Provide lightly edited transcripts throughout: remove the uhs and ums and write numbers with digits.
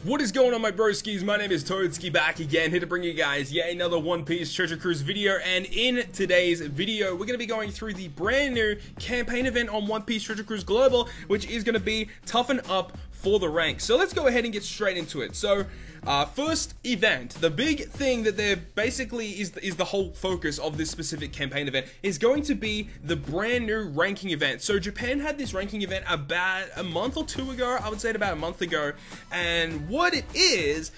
What is going on, my broskiis? My name is Toadski, back again, here to bring you guys yet another One Piece Treasure Cruise video. And in today's video, we're going to be going through the brand new campaign event on One Piece Treasure Cruise Global, which is going to be Toughen Up for the Rank. So let's go ahead and get straight into it. So first event, the big thing that they're basically is the whole focus of this specific campaign event is going to be the brand new ranking event. So Japan had this ranking event about a month or two ago, I would say about a month ago, and what it is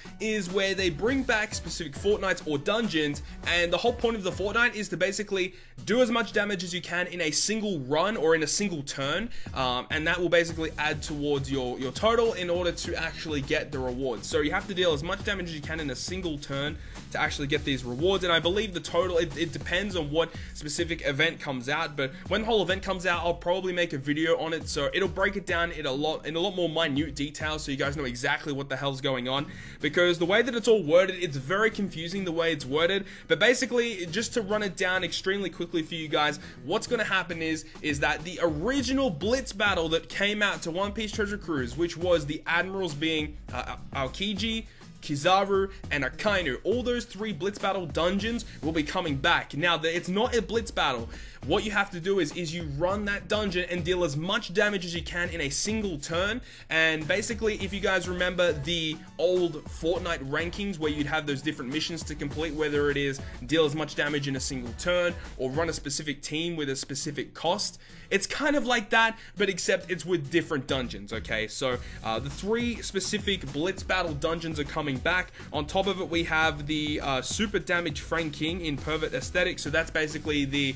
where they bring back specific fortnights or dungeons, and the whole point of the fortnight is to basically do as much damage as you can in a single run or in a single turn, and that will basically add towards your total in order to actually get the rewards. So you have to deal as much damage as you can in a single turn to actually get these rewards, and I believe the total, it depends on what specific event comes out, but when the whole event comes out, I'll probably make a video on it, so it'll break it down in a lot more minute detail, so you guys know exactly what the hell's going on, because the way that it's all worded, it's very confusing the way it's worded. But basically, just to run it down extremely quickly for you guys, what's going to happen is that the original Blitz battle that came out to One Piece Treasure Cruise, which was the admirals being Aokiji, Kizaru, and Akainu, all those three Blitz battle dungeons will be coming back. Now, it's not a Blitz battle. What you have to do is you run that dungeon and deal as much damage as you can in a single turn. And basically, if you guys remember the old Fortnite rankings where you'd have those different missions to complete, whether it is deal as much damage in a single turn or run a specific team with a specific cost, it's kind of like that, but except it's with different dungeons, okay? So the three specific Blitz battle dungeons are coming back. On top of it, we have the super damage Franking in Pervert Aesthetic, so that's basically the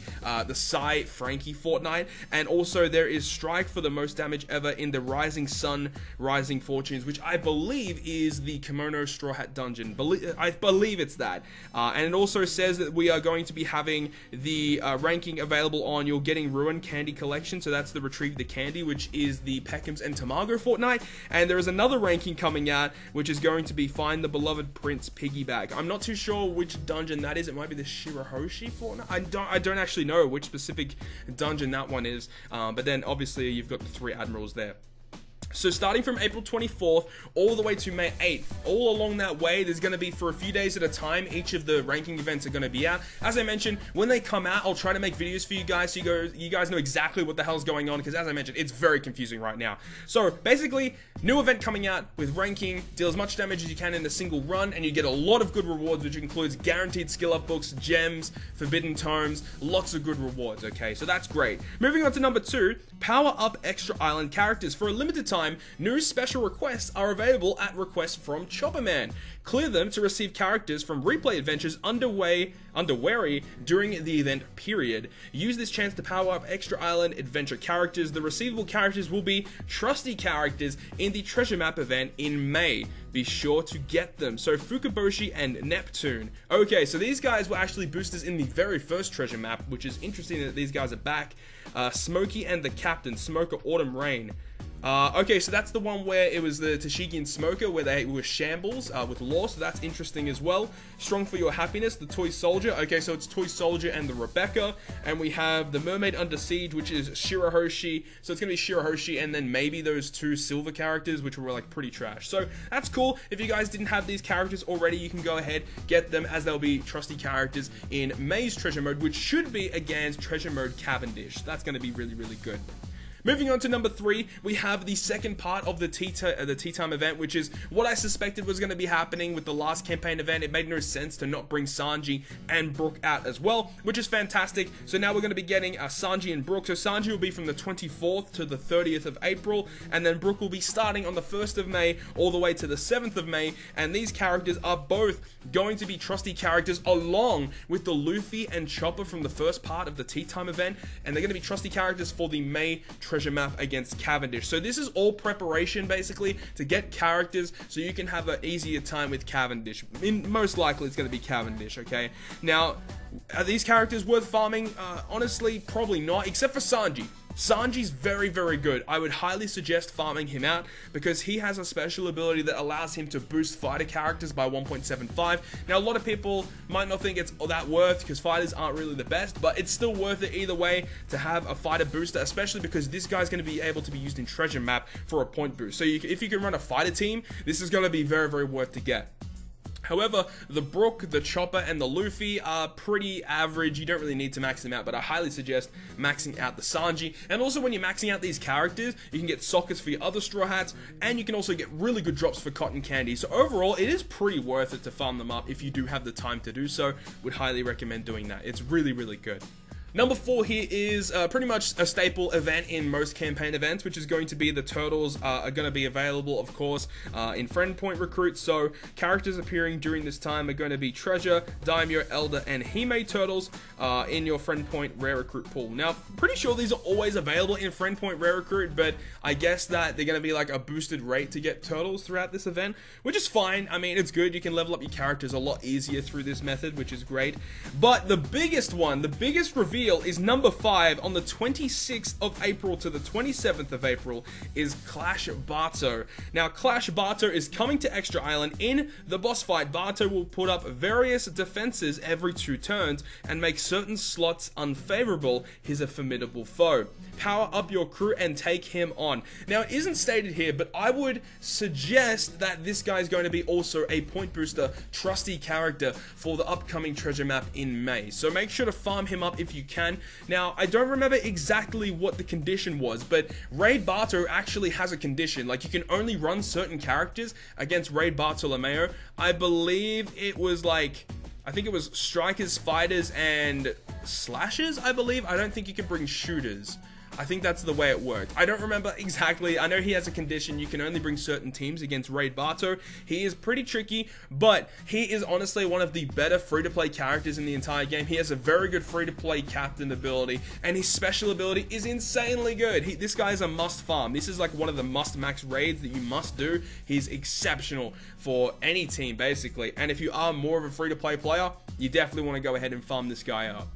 Psy Frankie Fortnite, and also there is Strike for the most damage ever in the Rising Sun Rising Fortunes, which I believe is the Kimono Straw Hat dungeon. I believe it's that, and it also says that we are going to be having the ranking available on You're Getting Ruined Candy Collection, so that's the Retrieve the Candy, which is the Peckham's and Tamago Fortnite, and there is another ranking coming out, which is going to be Find the Beloved Prince Piggyback. I'm not too sure which dungeon that is. It might be the Shirahoshi Fortnite. I don't actually know which specific dungeon that one is, but then obviously you've got the three admirals there. So starting from April 24th all the way to May 8th, all along that way, there's going to be, for a few days at a time, each of the ranking events are going to be out. As I mentioned, when they come out, I'll try to make videos for you guys so you guys know exactly what the hell's going on, because as I mentioned, it's very confusing right now. So basically, new event coming out with ranking, deal as much damage as you can in a single run, and you get a lot of good rewards, which includes guaranteed skill up books, gems, forbidden tomes, lots of good rewards, okay? So that's great. Moving on to number 2, power up extra island characters. For a limited time, new special requests are available at request from Chopperman. Clear them to receive characters from replay adventures underway during the event period. Use this chance to power up extra island adventure characters. The receivable characters will be trusty characters in the treasure map event in May. Be sure to get them. So Fukaboshi and Neptune. Okay, so these guys were actually boosters in the very first treasure map, which is interesting that these guys are back. Smokey and the Captain, Smoker Autumn Rain. Okay, so that's the one where it was the Tashigi and Smoker, where they were shambles with Law, so that's interesting as well. Strong for Your Happiness, the Toy Soldier. Okay, so it's Toy Soldier and the Rebecca. And we have the Mermaid Under Siege, which is Shirahoshi. So it's going to be Shirahoshi and then maybe those two silver characters, which were like pretty trash. So that's cool. If you guys didn't have these characters already, you can go ahead, get them, as they'll be trusty characters in May's treasure mode, which should be against treasure mode Cavendish. That's going to be really, really good. Moving on to number 3, we have the second part of the Tea Time event, which is what I suspected was going to be happening with the last campaign event. It made no sense to not bring Sanji and Brook out as well, which is fantastic. So now we're going to be getting Sanji and Brook. So Sanji will be from the 24th to the 30th of April, and then Brook will be starting on the 1st of May all the way to the 7th of May, and these characters are both going to be trusty characters along with the Luffy and Chopper from the first part of the Tea Time event, and they're going to be trusty characters for the May treasure map against Cavendish. So this is all preparation basically to get characters so you can have an easier time with Cavendish. Most likely it's going to be Cavendish, okay? Now, are these characters worth farming? Honestly, probably not, except for Sanji. Sanji's very, very good. I would highly suggest farming him out because he has a special ability that allows him to boost fighter characters by 1.75. Now, a lot of people might not think it's that worth because fighters aren't really the best, but it's still worth it either way to have a fighter booster, especially because this guy's going to be able to be used in treasure map for a point boost. So if you can run a fighter team, this is going to be very, very worth to get. However, the Brook, the Chopper, and the Luffy are pretty average. You don't really need to max them out, but I highly suggest maxing out the Sanji. And also, when you're maxing out these characters, you can get sockets for your other Straw Hats, and you can also get really good drops for Cotton Candy. So overall, it is pretty worth it to farm them up if you do have the time to do so. Would highly recommend doing that. It's really, really good. Number 4 here is pretty much a staple event in most campaign events, which is going to be the turtles are going to be available, of course, in Friend Point Recruit. So characters appearing during this time are going to be Treasure, Daimyo, Elder, and Hime turtles in your Friend Point Rare Recruit pool. Now, pretty sure these are always available in Friend Point Rare Recruit, but I guess that they're going to be like a boosted rate to get turtles throughout this event, which is fine. I mean, it's good. You can level up your characters a lot easier through this method, which is great. But the biggest one, the biggest reveal is number 5 on the 26th of April to the 27th of April is Clash Barto. Now, Clash Barto is coming to Extra Island. In the boss fight, Barto will put up various defenses every 2 turns and make certain slots unfavorable. He's a formidable foe. Power up your crew and take him on. Now, it isn't stated here, but I would suggest that this guy is going to be also a point booster, trusty character for the upcoming treasure map in May. So make sure to farm him up if you can. Now, I don't remember exactly what the condition was, but Raid Barto actually has a condition. Like, you can only run certain characters against Raid Bartolomeo. I believe it was like, I think it was strikers, fighters, and slashers, I believe. I don't think you can bring shooters. I think that's the way it worked. I don't remember exactly. I know he has a condition. You can only bring certain teams against Raid Barto. He is pretty tricky, but he is honestly one of the better free-to-play characters in the entire game. He has a very good free-to-play captain ability, and his special ability is insanely good. This guy is a must farm. This is like one of the must-max raids that you must do. He's exceptional for any team, basically. And if you are more of a free-to-play player, you definitely want to go ahead and farm this guy up.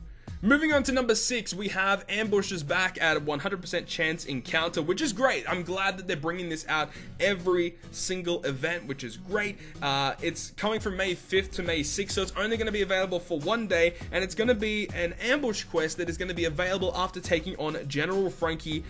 Moving on to number 6, we have Ambushes back at a 100% chance encounter, which is great. I'm glad that they're bringing this out every single event, which is great. It's coming from May 5th to May 6th, so it's only going to be available for 1 day, and it's going to be an ambush quest that is going to be available after taking on General Frankie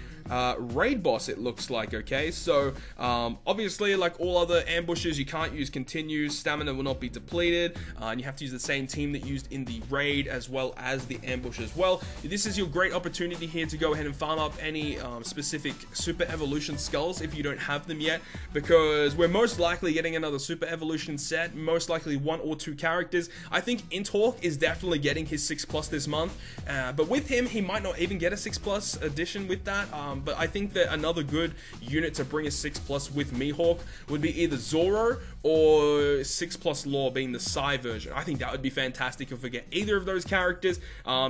raid boss, it looks like. Okay, so obviously, like all other ambushes, you can't use continues, stamina will not be depleted, and you have to use the same team that used in the raid as well as the ambush as well. This is your great opportunity here to go ahead and farm up any specific Super Evolution skulls if you don't have them yet, because we're most likely getting another Super Evolution set, most likely 1 or 2 characters. I think Inthawk is definitely getting his 6+ this month, but with him, he might not even get a 6+ edition with that. But I think that another good unit to bring a 6+ with Mihawk would be either Zoro or 6+ Law being the Psy version. I think that would be fantastic if we get either of those characters.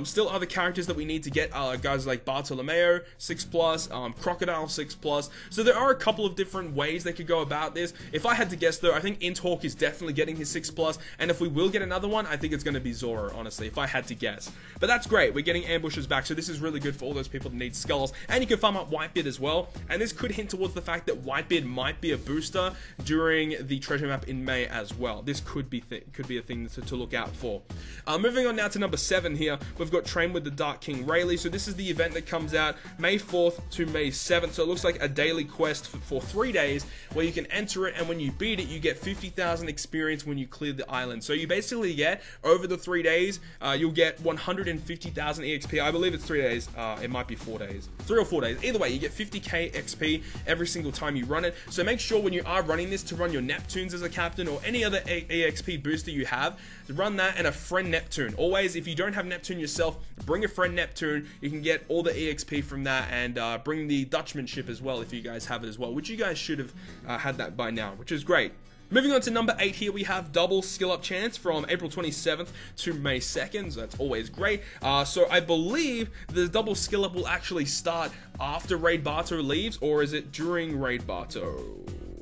Still other characters that we need to get are guys like Bartolomeo, 6+, Crocodile, 6+. So there are a couple of different ways they could go about this. If I had to guess though, I think Inthawk is definitely getting his 6+, and if we will get another one, I think it's going to be Zoro, honestly, if I had to guess. But that's great, we're getting ambushes back, so this is really good for all those people that need skulls, and you can farm up Whitebeard as well, and this could hint towards the fact that Whitebeard might be a booster during the treasure map in May as well. This could be a thing to look out for. Moving on now to number 7 here, we've got Train with the Dark King Rayleigh. So this is the event that comes out May 4th to May 7th, so it looks like a daily quest for 3 days where you can enter it, and when you beat it, you get 50,000 experience when you clear the island. So you basically get, over the 3 days, you'll get 150,000 EXP. I believe it's 3 days, it might be 4 days, 3 or 4 days. Either way, you get 50k XP every single time you run it. So make sure when you are running this to run your Neptunes as a captain or any other EXP booster you have, to run that and a friend Neptune. Always, if you don't have Neptune yourself, bring a friend Neptune. You can get all the EXP from that, and bring the Dutchman ship as well if you guys have it as well, which you guys should have had that by now, which is great. Moving on to number 8 here, we have double skill up chance from April 27th to May 2nd, so that's always great. So I believe the double skill up will actually start after Raid Barto leaves, or is it during Raid Barto?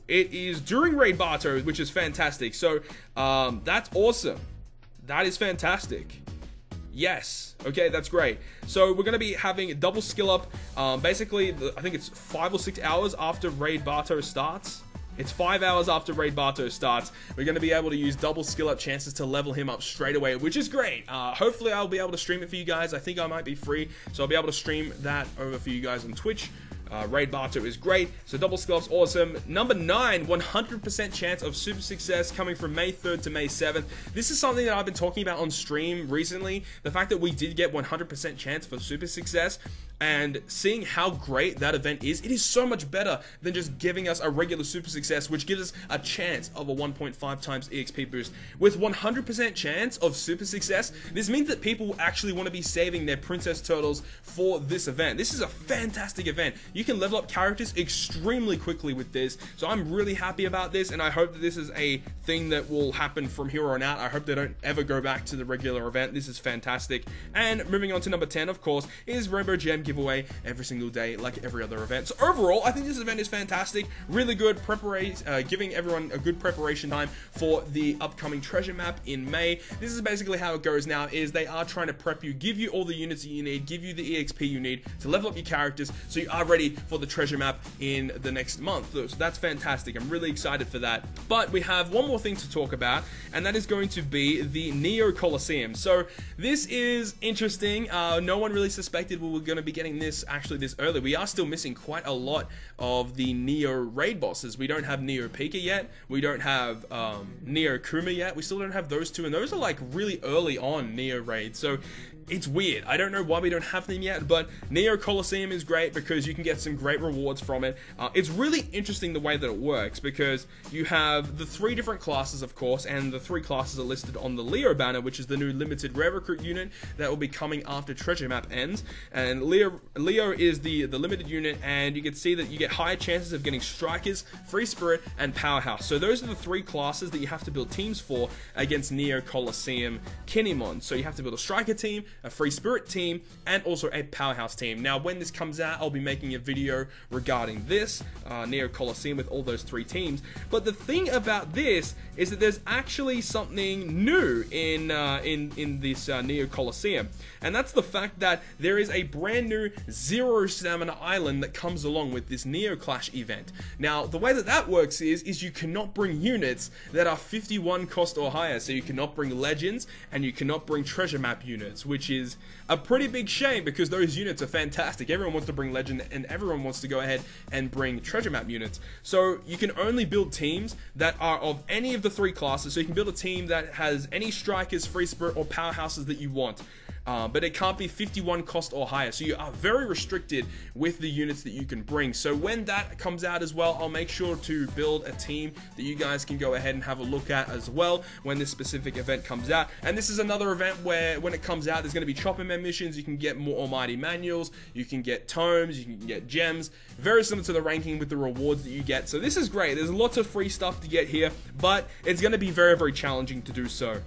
It is during Raid Barto, which is fantastic. So that's awesome. That is fantastic. Yes. Okay, that's great. So we're going to be having a double skill up. Basically, I think it's 5 or 6 hours after Raid Barto starts. It's 5 hours after Raid Barto starts. We're going to be able to use double skill up chances to level him up straight away, which is great. Hopefully I'll be able to stream it for you guys. I think I might be free, so I'll be able to stream that over for you guys on Twitch. Raid Barto is great, so double skill up's awesome. Number 9, 100% chance of super success coming from May 3rd to May 7th. This is something that I've been talking about on stream recently. The fact that we did get 100% chance for super success, and seeing how great that event is, it is so much better than just giving us a regular super success, which gives us a chance of a 1.5 times EXP boost. With 100% chance of super success, this means that people actually want to be saving their princess turtles for this event. This is a fantastic event. You can level up characters extremely quickly with this, so I'm really happy about this, and I hope that this is a thing that will happen from here on out. I hope they don't ever go back to the regular event. This is fantastic. And moving on to number 10, of course, is Rainbow Gem giveaway every single day like every other event. So overall, I think this event is fantastic. Really good preparation, giving everyone a good preparation time for the upcoming treasure map in May. This is basically how it goes now, is they are trying to prep you, give you all the units that you need, give you the EXP you need to level up your characters so you are ready for the treasure map in the next month. So that's fantastic. I'm really excited for that. But we have one more thing to talk about, and that is going to be the Neo COLISEUM. So this is interesting. No one really suspected we were going to be getting this actually this early. We are still missing quite a lot of the Neo raid bosses. We don't have Neo Pika yet. We don't have Neo Kuma yet. We still don't have those two, and those are like really early on Neo raids. So it's weird. I don't know why we don't have them yet, but Neo COLISEUM is great because you can get some great rewards from it. It's really interesting the way that it works, because you have the 3 different classes, of course, and the 3 classes are listed on the Leo banner, which is the new limited rare recruit unit that will be coming after treasure map ends. And Leo is the limited unit, and you can see that you get higher chances of getting strikers, free spirit, and powerhouse. So those are the 3 classes that you have to build teams for against Neo COLISEUM Kinemon. So you have to build a striker team, a free spirit team, and also a powerhouse team. Now when this comes out, I'll be making a video regarding this Neo COLISEUM with all those 3 teams. But the thing about this is that there's actually something new in this Neo COLISEUM, and that's the fact that there is a brand new 0 stamina island that comes along with this Neo Clash event. Now the way that that works is you cannot bring units that are 51 cost or higher, so you cannot bring legends and you cannot bring treasure map units, which is a pretty big shame because those units are fantastic. Everyone wants to bring legend and everyone wants to go ahead and bring treasure map units. So you can only build teams that are of any of the 3 classes. So you can build a team that has any strikers, free spirit, or powerhouses that you want. But it can't be 51 cost or higher, so you are very restricted with the units that you can bring. So when that comes out as well, I'll make sure to build a team that you guys can go ahead and have a look at as well when this specific event comes out. And this is another event where when it comes out, there's going to be chopper man missions. You can get more almighty manuals, you can get tomes, you can get gems, very similar to the ranking with the rewards that you get. So this is great. There's lots of free stuff to get here, but it's going to be very, very challenging to do so.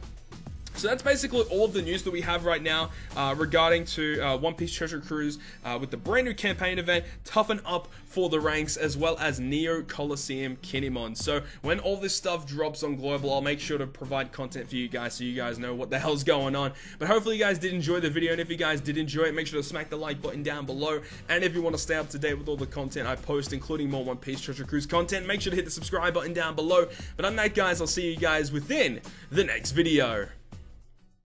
So that's basically all of the news that we have right now regarding to One Piece Treasure Cruise with the brand new campaign event, Toughen Up for the Ranks, as well as Neo COLISEUM Kinemon. So when all this stuff drops on Global, I'll make sure to provide content for you guys so you guys know what the hell's going on. But hopefully you guys did enjoy the video, and if you guys did enjoy it, make sure to smack the like button down below. And if you want to stay up to date with all the content I post, including more One Piece Treasure Cruise content, make sure to hit the subscribe button down below. But on that, guys, I'll see you guys within the next video.